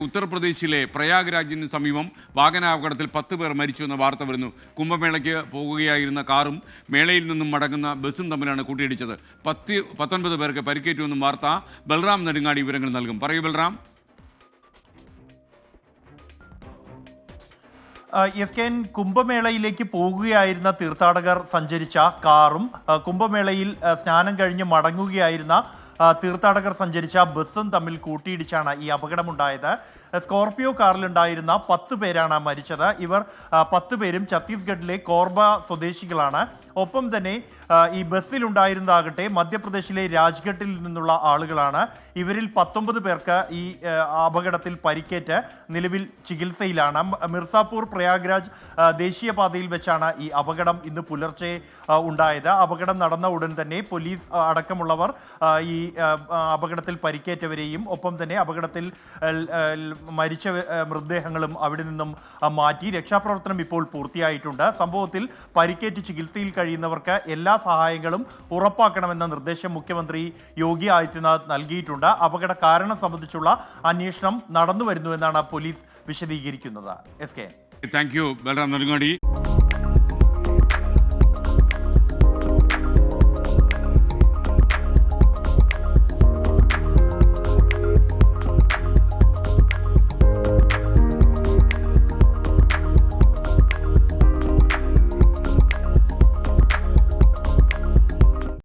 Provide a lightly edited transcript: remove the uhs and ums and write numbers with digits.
ഉത്തർപ്രദേശിലെ പ്രയാഗ്രാജിന് സമീപം വാഹനാപകടത്തിൽ 10 പേർ മരിച്ചു എന്ന വാർത്ത വരുന്നു. കുംഭമേളയ്ക്ക് പോകുകയായിരുന്ന കാറും മേളയിൽ നിന്നും മടങ്ങുന്ന ബസ്സും തമ്മിലാണ് കൂട്ടിയിടിച്ചത്. 19 പേർക്ക് പരിക്കേറ്റുവെന്നും വാർത്ത. ബൽറാം നെടുങ്ങാടി വിവരങ്ങൾ നൽകും. പറയൂ ബൽറാം. എസ്.കെ.എൻ. കുംഭമേളയിലേക്ക് പോകുകയായിരുന്ന തീർത്ഥാടകർ സഞ്ചരിച്ച കാറും കുംഭമേളയിൽ സ്നാനം കഴിഞ്ഞ് മടങ്ങുകയായിരുന്ന തീർത്ഥാടകർ സഞ്ചരിച്ച ബസ്സും തമ്മിൽ കൂട്ടിയിടിച്ചാണ് ഈ അപകടമുണ്ടായത്. സ്കോർപിയോ കാറിലുണ്ടായിരുന്ന 10 പേരാണ് മരിച്ചത്. ഇവർ 10 പേരും ഛത്തീസ്ഗഡിലെ കോർബ സ്വദേശികളാണ്. ഒപ്പം തന്നെ ഈ ബസ്സിലുണ്ടായിരുന്നതാകട്ടെ മധ്യപ്രദേശിലെ രാജ്ഘട്ടിൽ നിന്നുള്ള ആളുകളാണ്. ഇവരിൽ 19 പേർക്ക് ഈ അപകടത്തിൽ പരിക്കേറ്റ് നിലവിൽ ചികിത്സയിലാണ്. മിർസാപൂർ പ്രയാഗ്രാജ് ദേശീയപാതയിൽ വെച്ചാണ് ഈ അപകടം ഇന്ന് പുലർച്ചെ ഉണ്ടായത്. അപകടം നടന്ന ഉടൻ തന്നെ പോലീസ് അടക്കമുള്ളവർ ഈ അപകടത്തിൽ പരിക്കേറ്റവരെയും ഒപ്പം തന്നെ അപകടത്തിൽ മരിച്ച മൃതദേഹങ്ങളും അവിടെ നിന്നും മാറ്റി. രക്ഷാപ്രവർത്തനം ഇപ്പോൾ പൂർത്തിയായിട്ടുണ്ട്. സംഭവത്തിൽ പരിക്കേറ്റ് ചികിത്സയിൽ കഴിയുന്നവർക്ക് എല്ലാ സഹായങ്ങളും ഉറപ്പാക്കണമെന്ന നിർദ്ദേശം മുഖ്യമന്ത്രി യോഗി ആദിത്യനാഥ് നൽകിയിട്ടുണ്ട്. അപകട കാരണം സംബന്ധിച്ചുള്ള അന്വേഷണം നടന്നു വരുന്നുവെന്നാണ് പോലീസ് വിശദീകരിക്കുന്നത്. SK. Thank you Balram Nedungadi.